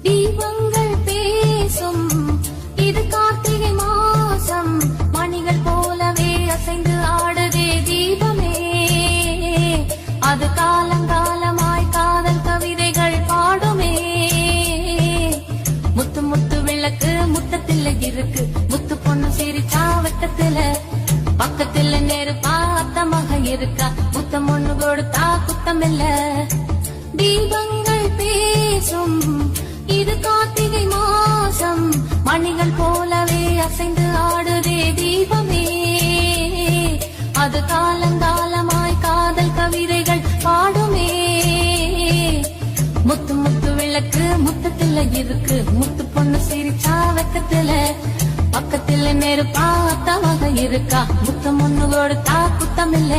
தீபங்கள் பேசும் இது கார்த்திகை மாசம் மணிகள் போலவே அசைந்து ஆடுதே தீபமே அது காலங்காலமாய் காதல் கவிதைகள் பாடுமே முத்து முத்து விளக்கு முத்தத்தில் இருக்கு முத்து பொண்ணு சிரிச்சா வெட்டத்துல பக்கத்துல நெருப்பா அத்தமாக இருக்கா முத்தம் ஒண்ணு கொடுத்தா குத்தமில்ல தீபங்கள் பேசும் இது கார்த்திகை மாசம் மணிகள் போலவே அசைந்து ஆடுதே தீபமே அது காலங்காலமாய் காதல் கவிதைகள் பாடுமே முத்து முத்து விளக்கு முத்தத்துல இருக்கு முத்து பொண்ணு சிரிச்சா வெக்கத்துல பக்கத்துல நெருப்பா அத்தமாக இருக்கா முத்தம் ஒண்ணு கொடுத்தா குத்தமில்ல